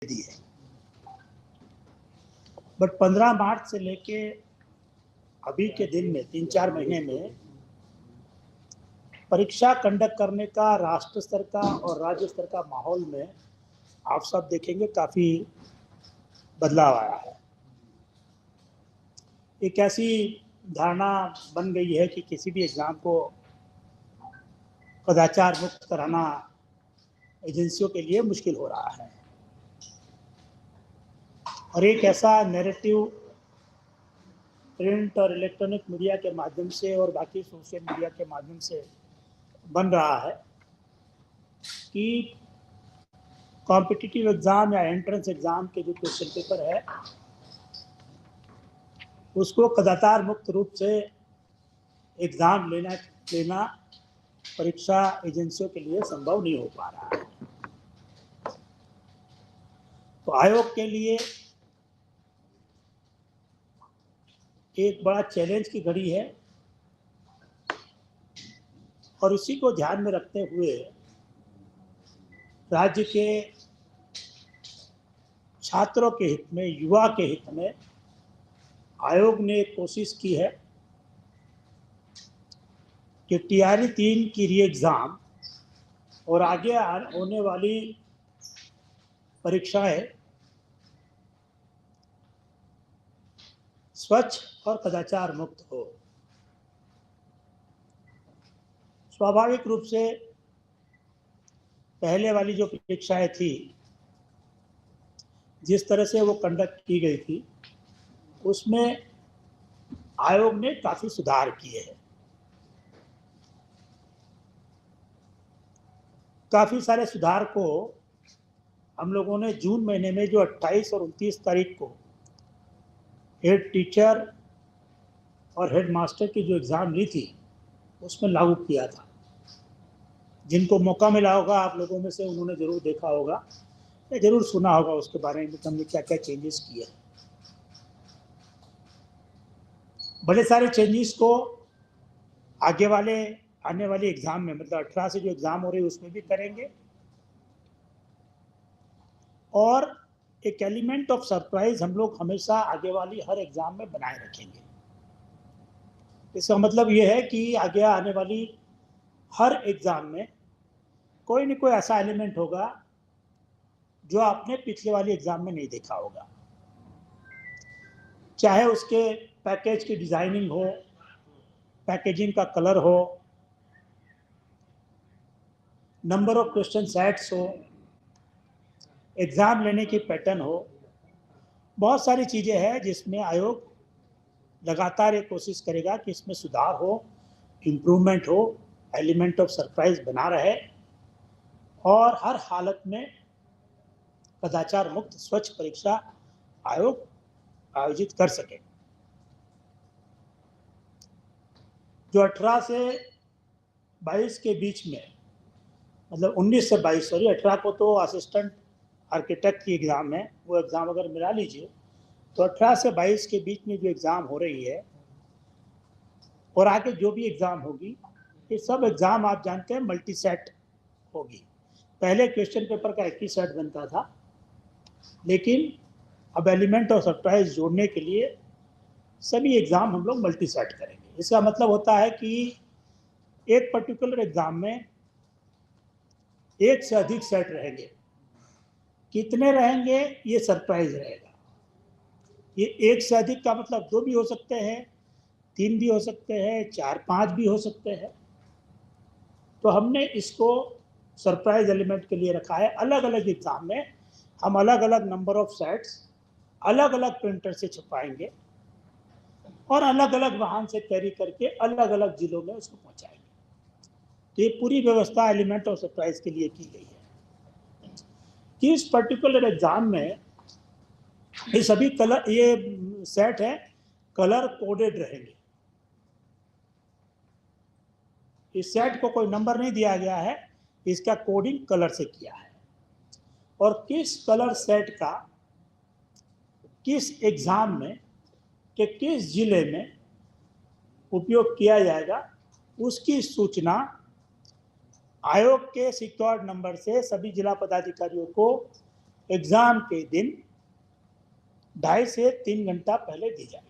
दी है। बट 15 मार्च से लेके अभी के दिन में 3-4 महीने में परीक्षा कंडक्ट करने का राष्ट्र स्तर का और राज्य स्तर का माहौल में आप सब देखेंगे काफ़ी बदलाव आया है। एक ऐसी धारणा बन गई है कि किसी भी एग्ज़ाम को कदाचार मुक्त कराना एजेंसियों के लिए मुश्किल हो रहा है, और एक ऐसा नैरेटिव प्रिंट और इलेक्ट्रॉनिक मीडिया के माध्यम से और बाकी सोशल मीडिया के माध्यम से बन रहा है कि कॉम्पिटिटिव एग्ज़ाम या एंट्रेंस एग्ज़ाम के जो क्वेश्चन पेपर है उसको कदाचार मुक्त रूप से एग्ज़ाम लेना परीक्षा एजेंसियों के लिए संभव नहीं हो पा रहा है। तो आयोग के लिए एक बड़ा चैलेंज की घड़ी है, और इसी को ध्यान में रखते हुए राज्य के छात्रों के हित में, युवा के हित में आयोग ने कोशिश की है कि टीआरई 3 की री एग्ज़ाम और आगे होने वाली परीक्षाएं स्वच्छ और कदाचार मुक्त हो। स्वाभाविक रूप से पहले वाली जो परीक्षाएं थी, जिस तरह से वो कंडक्ट की गई थी, उसमें आयोग ने काफ़ी सुधार किए हैं। काफ़ी सारे सुधार को हम लोगों ने जून महीने में जो 28 और 29 तारीख को हेड टीचर और हेड मास्टर की जो एग्ज़ाम ली थी उसमें लागू किया था। जिनको मौका मिला होगा आप लोगों में से, उन्होंने ज़रूर देखा होगा या ज़रूर सुना होगा उसके बारे में हमने क्या क्या चेंजेस किए हैं। बड़े सारे चेंजेस को आने वाली एग्ज़ाम में, मतलब 18 से जो एग्ज़ाम हो रही है उसमें भी करेंगे, और एक एलिमेंट ऑफ सरप्राइज हम लोग हमेशा आगे वाली हर एग्ज़ाम में बनाए रखेंगे। इसका मतलब ये है कि आगे आने वाली हर एग्ज़ाम में कोई न कोई ऐसा एलिमेंट होगा जो आपने पिछले वाली एग्ज़ाम में नहीं देखा होगा, चाहे उसके पैकेज की डिज़ाइनिंग हो, पैकेजिंग का कलर हो, नंबर ऑफ क्वेश्चन सेट्स हो, एग्ज़ाम लेने की पैटर्न हो। बहुत सारी चीज़ें हैं जिसमें आयोग लगातार ये कोशिश करेगा कि इसमें सुधार हो, इम्प्रूवमेंट हो, एलिमेंट ऑफ सरप्राइज बना रहे, और हर हालत में कदाचार मुक्त स्वच्छ परीक्षा आयोग आयोजित कर सके। जो 18 से 22 के बीच में, मतलब 19 से 22, सॉरी 18 को तो असिस्टेंट आर्किटेक्ट की एग्ज़ाम है, वो एग्ज़ाम अगर मिला लीजिए तो 18 से 22 के बीच में जो एग्ज़ाम हो रही है और आगे जो भी एग्ज़ाम होगी, ये सब एग्ज़ाम आप जानते हैं मल्टी सेट होगी। पहले क्वेश्चन पेपर का एक ही सेट बनता था, लेकिन अब एलिमेंट ऑफ सरप्राइज जोड़ने के लिए सभी एग्ज़ाम हम लोग मल्टी सेट करेंगे। इसका मतलब होता है कि एक पर्टिकुलर एग्ज़ाम में एक से अधिक सेट रहेंगे। कितने रहेंगे ये सरप्राइज रहेगा। ये एक से अधिक का मतलब 2 भी हो सकते हैं, 3 भी हो सकते हैं, 4-5 भी हो सकते हैं। तो हमने इसको सरप्राइज एलिमेंट के लिए रखा है। अलग अलग एग्ज़ाम में हम अलग अलग नंबर ऑफ सेट्स अलग अलग प्रिंटर से छपाएंगे और अलग अलग वाहन से कैरी करके अलग अलग जिलों में उसको पहुंचाएंगे। तो ये पूरी व्यवस्था एलिमेंट ऑफ सरप्राइज के लिए की गई है कि इस पर्टिकुलर एग्ज़ाम में ये सभी कलर, ये सेट है कलर कोडेड रहेंगे। इस सेट को कोई नंबर नहीं दिया गया है, इसका कोडिंग कलर से किया है, और किस कलर सेट का किस एग्ज़ाम में कि किस जिले में उपयोग किया जाएगा उसकी सूचना आयोग के सिक्योर्ड नंबर से सभी जिला पदाधिकारियों को एग्जाम के दिन 2.5 से 3 घंटा पहले दी जाएगी।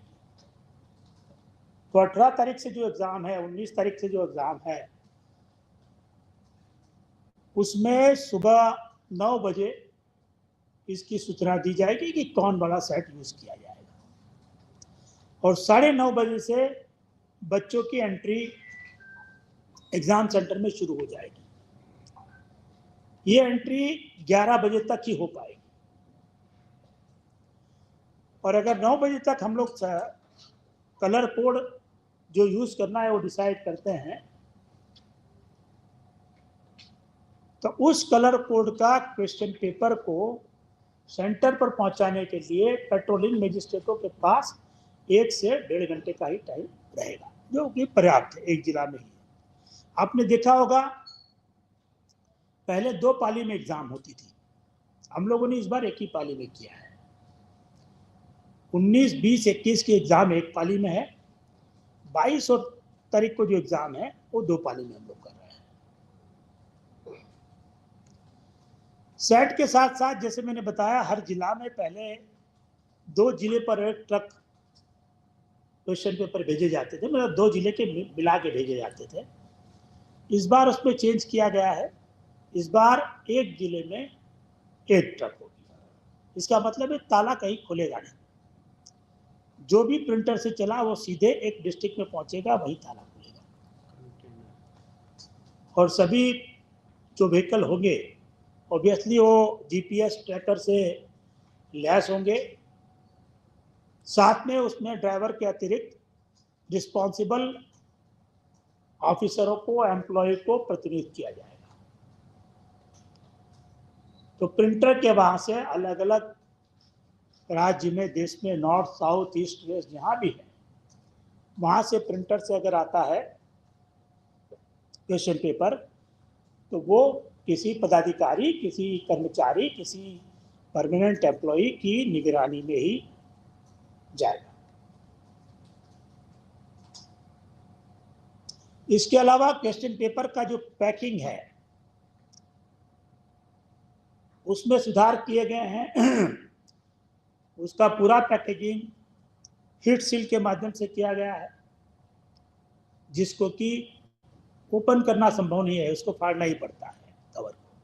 तो 18 तारीख से जो एग्जाम है, 19 तारीख से जो एग्जाम है, उसमें सुबह 9 बजे इसकी सूचना दी जाएगी कि कौन वाला सेट यूज किया जाएगा, और 9:30 बजे से बच्चों की एंट्री एग्जाम सेंटर में शुरू हो जाएगी। ये एंट्री 11 बजे तक ही हो पाएगी, और अगर 9 बजे तक हम लोग कलर कोड जो यूज करना है वो डिसाइड करते हैं, तो उस कलर कोड का क्वेश्चन पेपर को सेंटर पर पहुंचाने के लिए पेट्रोलिंग मजिस्ट्रेटों के पास 1 से 1.5 घंटे का ही टाइम रहेगा, जो कि पर्याप्त है एक जिला में ही। आपने देखा होगा पहले 2 पाली में एग्जाम होती थी, हम लोगों ने इस बार एक ही पाली में किया है। 19, 20, 21 की एग्जाम एक पाली में है, 22 और तारीख को जो एग्जाम है वो 2 पाली में हम लोग कर रहे हैं। सेट के साथ साथ जैसे मैंने बताया, हर जिला में पहले 2 जिले पर एक ट्रक क्वेश्चन पेपर भेजे जाते थे, मतलब 2 जिले के मिला के भेजे जाते थे। इस बार उसमें चेंज किया गया है, इस बार एक जिले में एक ट्रक होगी। इसका मतलब है ताला कहीं खुलेगा नहीं, जो भी प्रिंटर से चला वो सीधे एक डिस्ट्रिक्ट में पहुंचेगा, वही ताला खुलेगा। और सभी जो व्हीकल होंगे ऑब्वियसली वो जीपीएस ट्रैकर से लैस होंगे, साथ में उसमें ड्राइवर के अतिरिक्त रिस्पॉन्सिबल ऑफिसरों को, एम्प्लॉय को प्रतिनिधित्व किया जाएगा। तो प्रिंटर के वहां से अलग अलग राज्य में, देश में, नॉर्थ, साउथ, ईस्ट, वेस्ट जहां भी है, वहां से प्रिंटर से अगर आता है क्वेश्चन पेपर, तो वो किसी पदाधिकारी, किसी कर्मचारी, किसी परमानेंट एम्प्लॉय की निगरानी में ही जाएगा। इसके अलावा क्वेश्चन पेपर का जो पैकिंग है उसमें सुधार किए गए हैं। उसका पूरा पैकेजिंग हीट सील के माध्यम से किया गया है, जिसको कि ओपन करना संभव नहीं है, उसको फाड़ना ही पड़ता है कवर को।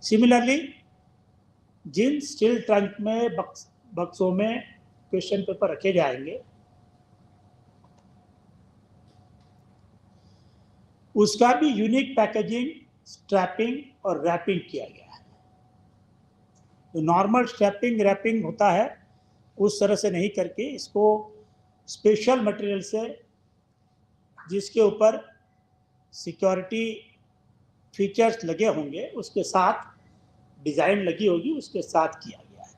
सिमिलरली जिन स्टील ट्रंक में बक्सों में क्वेश्चन पेपर रखे जाएंगे, उसका भी यूनिक पैकेजिंग, स्ट्रैपिंग और रैपिंग किया गया है। तो नॉर्मल स्ट्रैपिंग रैपिंग होता है उस तरह से नहीं करके, इसको स्पेशल मटेरियल से, जिसके ऊपर सिक्योरिटी फीचर्स लगे होंगे, उसके साथ डिजाइन लगी होगी, उसके साथ किया गया है।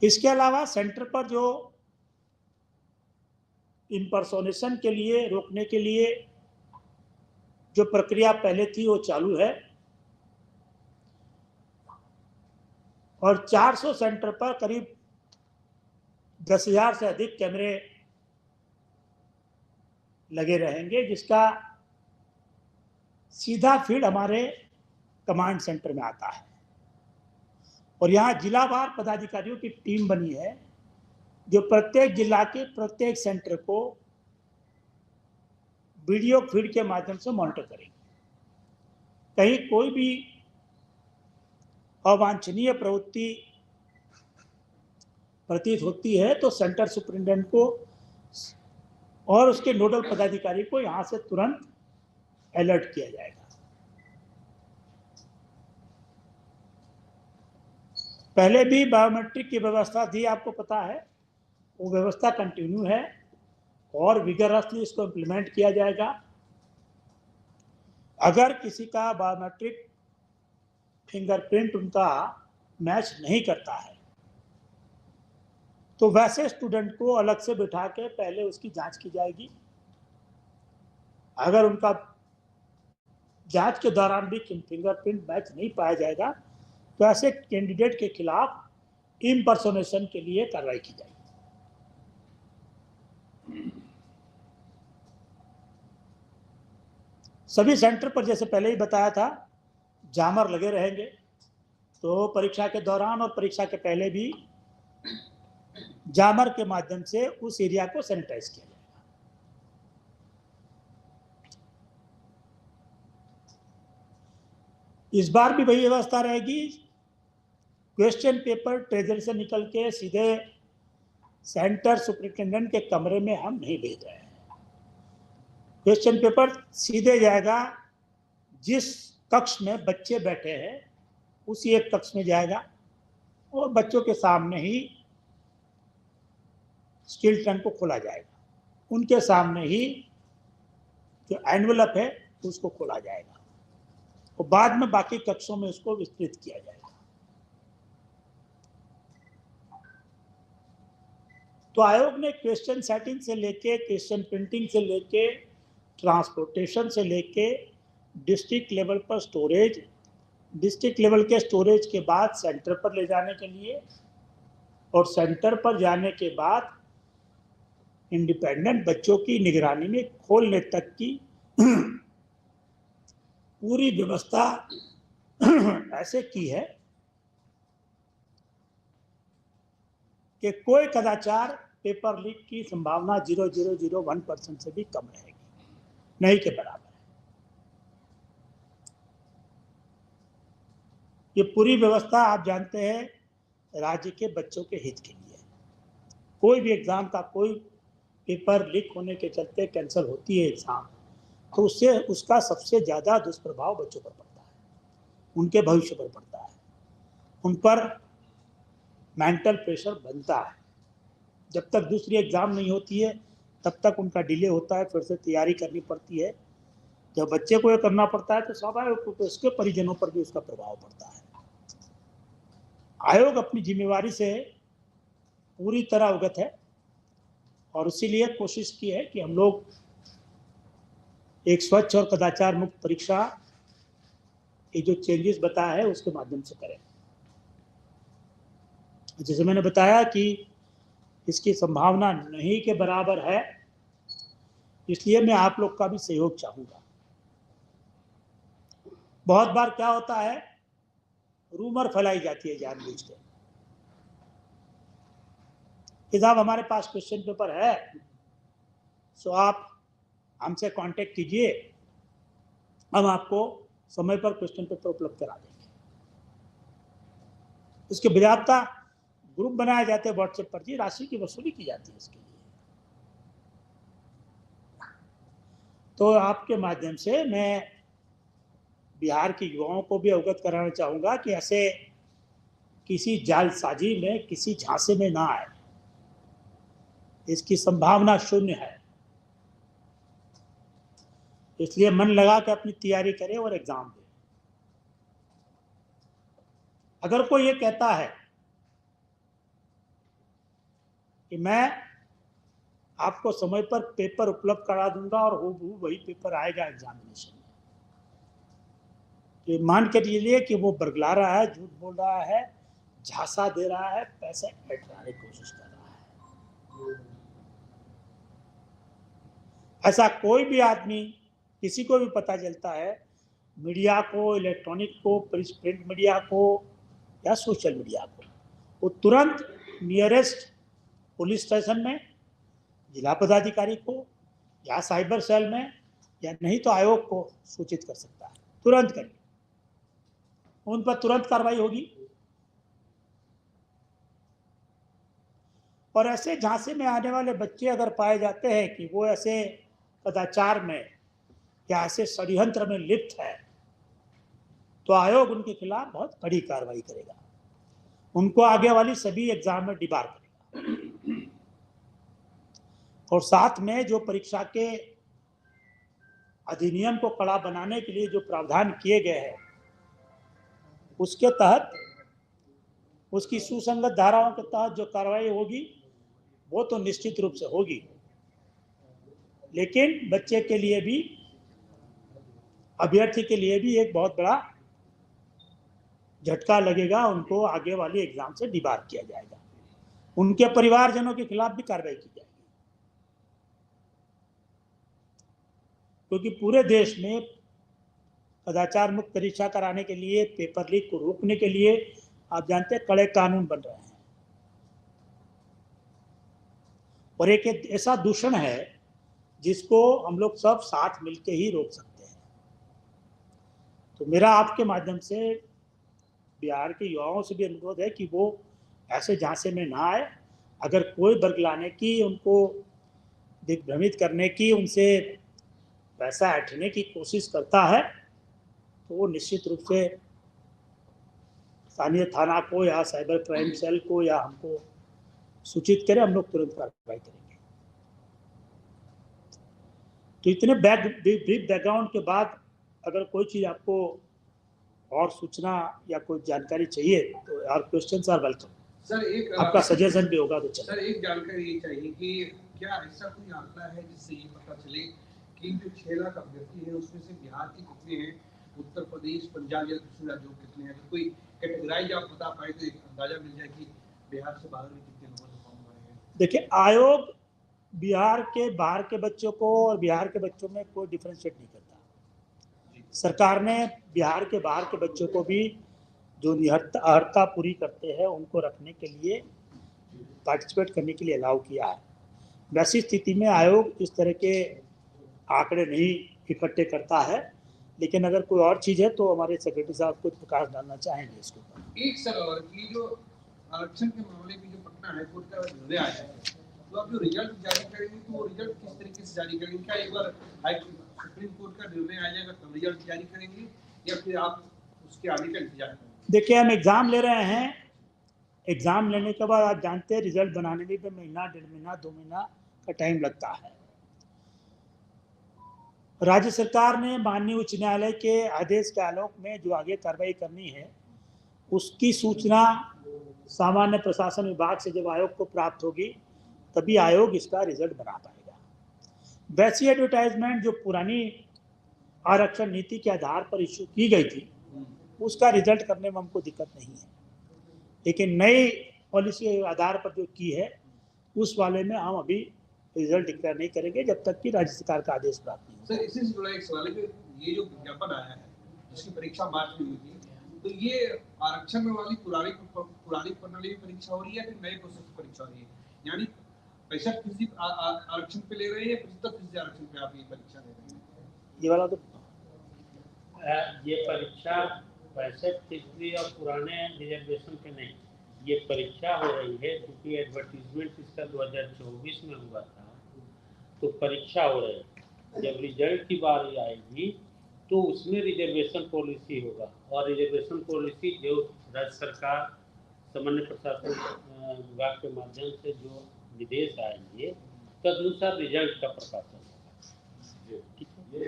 इसके अलावा सेंटर पर जो इम्पर्सोनेशन के लिए, रोकने के लिए जो प्रक्रिया पहले थी वो चालू है, और 400 सेंटर पर करीब 10,000 से अधिक कैमरे लगे रहेंगे, जिसका सीधा फीड हमारे कमांड सेंटर में आता है। और यहाँ जिलावार पदाधिकारियों की टीम बनी है, जो प्रत्येक जिला के प्रत्येक सेंटर को वीडियो फीड के माध्यम से मॉनिटर करेंगे। कहीं कोई भी अवांछनीय प्रवृत्ति प्रतीत होती है तो सेंटर सुपरिटेंडेंट को और उसके नोडल पदाधिकारी को यहां से तुरंत अलर्ट किया जाएगा। पहले भी बायोमेट्रिक की व्यवस्था थी, आपको पता है, वो व्यवस्था कंटिन्यू है और विगरसली इसको इम्प्लीमेंट किया जाएगा। अगर किसी का बायोमेट्रिक फिंगरप्रिंट उनका मैच नहीं करता है तो वैसे स्टूडेंट को अलग से बिठा के पहले उसकी जांच की जाएगी। अगर उनका जांच के दौरान भी फिंगरप्रिंट मैच नहीं पाया जाएगा तो ऐसे कैंडिडेट के खिलाफ इम्पर्सोनेशन के लिए कार्रवाई की जाएगी। सभी सेंटर पर जैसे पहले ही बताया था जामर लगे रहेंगे, तो परीक्षा के दौरान और परीक्षा के पहले भी जामर के माध्यम से उस एरिया को सैनिटाइज किया जाएगा। इस बार भी वही व्यवस्था रहेगी। क्वेश्चन पेपर ट्रेजरी से निकल के सीधे सेंटर सुपरिटेंडेंट के कमरे में हम नहीं भेज रहे हैं। क्वेश्चन पेपर सीधे जाएगा जिस कक्ष में बच्चे बैठे हैं उसी एक कक्ष में जाएगा और बच्चों के सामने ही स्टील टंक को खोला जाएगा, उनके सामने ही जो एनवेलप है उसको खोला जाएगा और बाद में बाकी कक्षों में उसको विस्तृत किया जाएगा। तो आयोग ने क्वेश्चन सेटिंग से लेके, क्वेश्चन प्रिंटिंग से लेके, ट्रांसपोर्टेशन से लेके, डिस्ट्रिक्ट लेवल पर स्टोरेज, डिस्ट्रिक्ट लेवल के स्टोरेज के बाद सेंटर पर ले जाने के लिए और सेंटर पर जाने के बाद इंडिपेंडेंट बच्चों की निगरानी में खोलने तक की पूरी व्यवस्था ऐसे की है कि कोई कदाचार पेपर लीक की संभावना 0.001% से भी कम रहेगी, नहीं के बराबर है। ये पूरी व्यवस्था आप जानते हैं राज्य के बच्चों के हित के लिए। कोई भी एग्जाम का कोई पेपर लीक होने के चलते कैंसिल होती है एग्जाम, तो उससे उसका सबसे ज़्यादा दुष्प्रभाव बच्चों पर पड़ता है, उनके भविष्य पर पड़ता है, उन पर मेंटल प्रेशर बनता है। जब तक दूसरी एग्ज़ाम नहीं होती है तब तक उनका डिले होता है, फिर से तैयारी करनी पड़ती है। जब बच्चे को ये करना पड़ता है तो स्वाभाविक रूप से उसके परिजनों पर भी उसका प्रभाव पड़ता है। आयोग अपनी जिम्मेवारी से पूरी तरह अवगत है और इसीलिए कोशिश की है कि हम लोग एक स्वच्छ और कदाचार मुक्त परीक्षा, ये जो चेंजेस बताया है उसके माध्यम से करें। जैसे मैंने बताया कि इसकी संभावना नहीं के बराबर है, इसलिए मैं आप लोग का भी सहयोग चाहूंगा। बहुत बार क्या होता है, रूमर फैलाई जाती है जानबूझ के कि साहब हमारे पास क्वेश्चन पेपर है, सो आप हमसे कांटेक्ट कीजिए, हम आपको समय पर क्वेश्चन पेपर उपलब्ध करा देंगे। इसके बजाबता ग्रुप बनाए जाते हैं व्हाट्सएप पर, जी राशि की वसूली की जाती है इसके लिए। तो आपके माध्यम से मैं बिहार के युवाओं को भी अवगत कराना चाहूंगा कि ऐसे किसी जालसाजी में, किसी झांसे में ना आए, इसकी संभावना शून्य है। इसलिए मन लगा के अपनी तैयारी करें और एग्जाम दें। अगर कोई ये कहता है कि मैं आपको समय पर पेपर उपलब्ध करा दूंगा और वही पेपर आएगा एग्जामिनेशन में, तो मान के लिए कि वो बरगला रहा है, झूठ बोल रहा है, झांसा दे रहा है, पैसे ऐंठने की कोशिश कर रहा है। ऐसा कोई भी आदमी, किसी को भी पता चलता है, मीडिया को, इलेक्ट्रॉनिक को, प्रिंट मीडिया को या सोशल मीडिया को, वो तुरंत नियरेस्ट पुलिस स्टेशन में, जिला पदाधिकारी को या साइबर सेल में, या नहीं तो आयोग को सूचित कर सकता है। तुरंत करिए, उन पर तुरंत कार्रवाई होगी। और ऐसे झांसे में आने वाले बच्चे अगर पाए जाते हैं कि वो ऐसे कदाचार में या ऐसे षड्यंत्र में लिप्त है, तो आयोग उनके खिलाफ बहुत कड़ी कार्रवाई करेगा, उनको आगे वाली सभी एग्जाम में डिबार करेगा। और साथ में जो परीक्षा के अधिनियम को कड़ा बनाने के लिए जो प्रावधान किए गए हैं, उसके तहत, उसकी सुसंगत धाराओं के तहत जो कार्रवाई होगी वो तो निश्चित रूप से होगी, लेकिन बच्चे के लिए भी, अभ्यर्थी के लिए भी एक बहुत बड़ा झटका लगेगा। उनको आगे वाली एग्जाम से डिबार किया जाएगा, उनके परिवारजनों के खिलाफ भी कार्रवाई की जाएगी, क्योंकि पूरे देश में कदाचार मुक्त परीक्षा कराने के लिए, पेपर लीक को रोकने के लिए आप जानते हैं कड़े कानून बन रहे हैं। और एक ऐसा दूषण है जिसको हम लोग सब साथ मिलकर ही रोक सकते हैं। तो मेरा आपके माध्यम से बिहार के युवाओं से भी अनुरोध है कि वो ऐसे झांसे में ना आए। अगर कोई बरगलाने की, उनको दिग्भ्रमित करने की, उनसे पैसा ऐंठने की कोशिश करता है तो वो निश्चित रूप से स्थानीय थाना को या साइबर क्राइम सेल को या हमको सूचित करें, हम लोग तुरंत कार्रवाई करेंगे। तो इतने ब्रीफ बैकग्राउंड के बाद अगर कोई चीज़ आपको और सूचना या कोई जानकारी चाहिए तो और क्वेश्चन्स आर वेलकम। सर एक आपका सजेशन भी होगा तो चलिए। सर एक जानकारी ये चाहिए कि क्या ऐसा कोई आंकड़ा है जिससे ये पता चले कि जो 6 लाख अभ्यर्थी हैं उसमें से बिहार के कितने हैं, उत्तर प्रदेश, पंजाब या दूसरे राज्यों कितने हैं? कोई कैटेगराइज आप बता पाए तो एक अंदाजा मिल जाए कि बिहार से बाहर में कितने लोगों ने फॉर्म भरे हैं। देखिए, आयोग बिहार के बाहर के बच्चों को और बिहार के बच्चों में कोई डिफ्रेंशिएट नहीं करता। सरकार ने बिहार के बाहर के बच्चों को भी जो अर्हता पूरी करते हैं उनको रखने के लिए, पार्टिसिपेट करने के लिए अलाउ किया है। वैसी स्थिति में आयोग इस तरह के आंकड़े नहीं इकट्ठे करता है, लेकिन अगर कोई और चीज़ है तो हमारे सेक्रेटरी साहब कुछ प्रकाश डालना चाहेंगे इसके ऊपर। एक सर और कि जो आरक्षण के मामले में जो पटना हाईकोर्ट का निर्णय आया है, तो आप जो रिजल्ट जारी करेंगे तो वो रिजल्ट किस तरीके से जारी करेंगे? क्या एक बार सुप्रीम कोर्ट का निर्णय आ जाएगा तब रिजल्ट जारी करेंगे या फिर आप उसके आगे का इंतजार करेंगे? देखिए, हम एग्ज़ाम ले रहे हैं। एग्ज़ाम लेने के बाद आप जानते हैं रिजल्ट बनाने में भी महीना, 1.5 महीना, 2 महीना का टाइम लगता है। राज्य सरकार ने माननीय उच्च न्यायालय के आदेश के आलोक में जो आगे कार्रवाई करनी है उसकी सूचना सामान्य प्रशासन विभाग से जब आयोग को प्राप्त होगी तभी आयोग इसका रिजल्ट बना पाएगा। वैसी एडवर्टाइजमेंट जो पुरानी आरक्षण नीति के आधार पर इश्यू की गई थी उसका रिजल्ट करने में हमको दिक्कत नहीं है, लेकिन नई पॉलिसी के आधार पर जो की है उस वाले में हम अभी रिजल्ट डिक्लेयर नहीं करेंगे जब तक कि राज्य सरकार का आदेश प्राप्त नहीं होगा। सर इसी से जुड़ा एक सवाल है कि ये जो विज्ञापन आया है जिसकी परीक्षा मार्च में हुई थी, तो ये आरक्षण में वाली पुरानी प्रणाली में परीक्षा हो रही है फिर नए प्रोसेस की परीक्षा हो रही है? यानी 65% आरक्षण पे ले रहे हैं या 75% आरक्षण पे आप ये परीक्षा ले रहे हैं? ये वाला तो ये परीक्षा 65% और पुराने रिजर्वेशन पे नहीं, ये परीक्षा हो रही है क्योंकि एडवर्टीजमेंट इसका 2024 में हुआ था, तो परीक्षा हो रही है। जब रिजल्ट की बारी आएगी तो उसमें रिजर्वेशन पॉलिसी होगा और रिजर्वेशन पॉलिसी जो राज्य सरकार सामान्य प्रशासन विभाग के माध्यम से जो निर्देश आएंगे तदनुसार रिजल्ट का प्रकाशन होगा। ये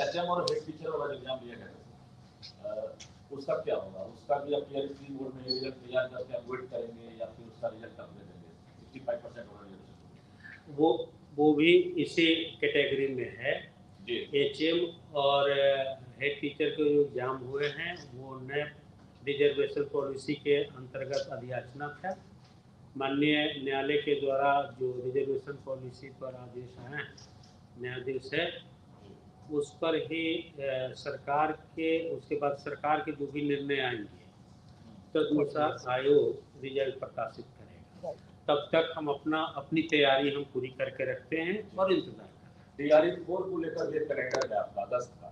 एचएम और हेड टीचर वाला एग्जाम लिया गया उसका क्या होगा? उसका भी आप पीआरसी बोर्ड में रिजल्ट तैयार करके आप वेट करेंगे या फिर उसका रिजल्ट आप दे देंगे? 65% होगा रिजल्ट, वो भी इसी कैटेगरी में है। एचएम और हेड टीचर के जो एग्जाम हुए हैं वो नए रिजर्वेशन पॉलिसी के अंतर्गत अधियाचना था। माननीय न्यायालय के द्वारा जो रिजर्वेशन पॉलिसी पर आदेश आए न्यायाधीश है उस पर ही सरकार के, उसके बाद सरकार के जो भी निर्णय आएंगे तदनुसार आयोग रिजल्ट प्रकाशित करेगा। तब तक हम अपनी तैयारी हम पूरी करके रखते हैं और इंतजार करते हैं। DRE-4 को लेकर ये कैलेंडर है आपका अगस्त का,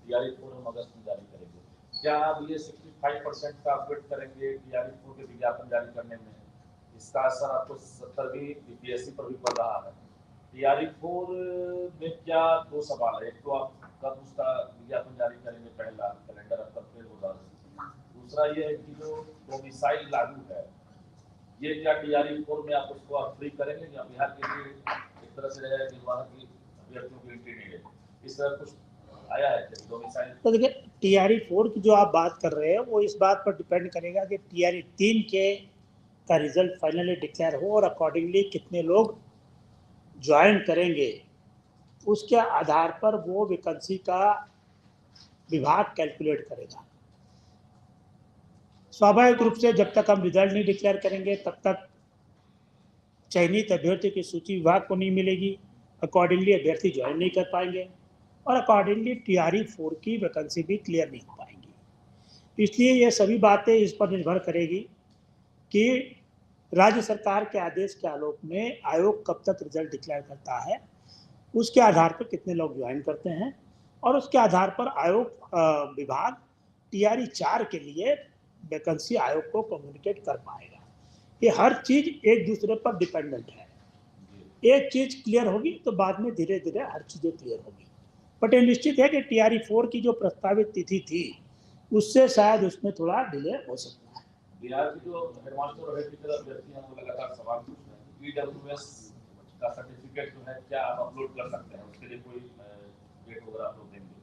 DRE-4 हम अगस्त में जारी करेंगे। क्या आप ये 65% का अपडेट करेंगे DRE-4 के विज्ञापन जारी करने में? इसका असर आपको 70वीं BPSC पर भी पड़ रहा है। DRE-4 में क्या 2 सवाल है, एक तो आप कब उसका विज्ञापन जारी करेंगे, पहला कैलेंडर अब तक फेल होगा। दूसरा ये है कि जो डोमिसाइल लागू है ये क्या DRE-4 में आप उसको आप फ्री करेंगे या बिहार के लिए एक तरह से रहेगा कि वहाँ की अभ्यर्थियों की एंट्री नहीं है? इस तरह कुछ आया है डोमिसाइल? तो देखिए, TRE-4 की जो आप बात कर रहे हैं वो इस बात पर डिपेंड करेगा कि TRE-3 के का रिजल्ट फाइनली डिक्लेयर हो और अकॉर्डिंगली कितने लोग ज्वाइन करेंगे, उसके आधार पर वो वैकेंसी का विभाग कैलकुलेट करेगा। स्वाभाविक रूप से जब तक हम रिजल्ट नहीं डिक्लेयर करेंगे तब तक चयनित अभ्यर्थी की सूची विभाग को नहीं मिलेगी, अकॉर्डिंगली अभ्यर्थी ज्वाइन नहीं कर पाएंगे और अकॉर्डिंगली TRE 4 की वैकेंसी भी क्लियर नहीं हो पाएंगी। इसलिए ये सभी बातें इस पर निर्भर करेगी कि राज्य सरकार के आदेश के आलोक में आयोग कब तक रिजल्ट डिक्लेयर करता है, उसके आधार पर कितने लोग ज्वाइन करते हैं और उसके आधार पर आयोग विभाग TRE 4 के लिए वैकेंसी आयोग को कम्युनिकेट कर पाएगा। ये हर चीज एक दूसरे पर डिपेंडेंट है। एक चीज क्लियर होगी तो बाद में धीरे धीरे हर चीजें क्लियर होगी। बट ये निश्चित है कि TRE 4 की जो प्रस्तावित तिथि थी उससे शायद उसमें थोड़ा डिले हो सकता है। बिहार की जो हेडमास्टर और हेड टीचर अभ्यर्थी हैं वो लगातार सवाल पूछ रहे हैं। EWS का सर्टिफिकेट जो है क्या आप अपलोड कर सकते हैं, उसके लिए कोई डेट वगैरह आप लोग देंगे?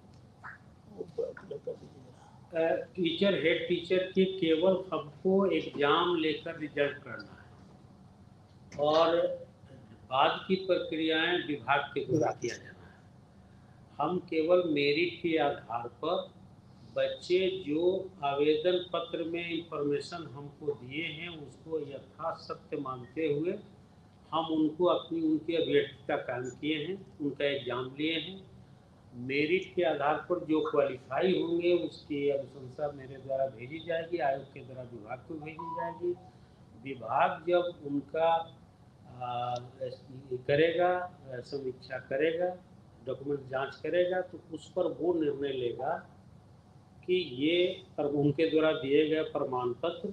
टीचर हेड टीचर की केवल हमको एग्जाम लेकर रिजल्ट करना है और बाद की प्रक्रियाएं विभाग के द्वारा किया जाना है। हम केवल मेरिट के आधार पर बच्चे जो आवेदन पत्र में इंफॉर्मेशन हमको दिए हैं उसको यथासत्य मानते हुए हम उनको उनके अभ्यर्थता कायम किए हैं, उनका एग्जाम लिए हैं। मेरिट के आधार पर जो क्वालिफाई होंगे उसकी अनुशंसा मेरे द्वारा भेजी जाएगी, आयोग के द्वारा विभाग को भेजी जाएगी। विभाग जब उनका करेगा, समीक्षा करेगा, डॉक्यूमेंट जांच करेगा तो उस पर वो निर्णय लेगा कि ये उनके द्वारा दिए गए प्रमाण पत्र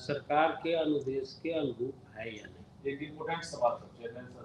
सरकार के अनुदेश के अनुरूप है या नहीं। एक इम्पोर्टेंट सवाल चेयरमैन सर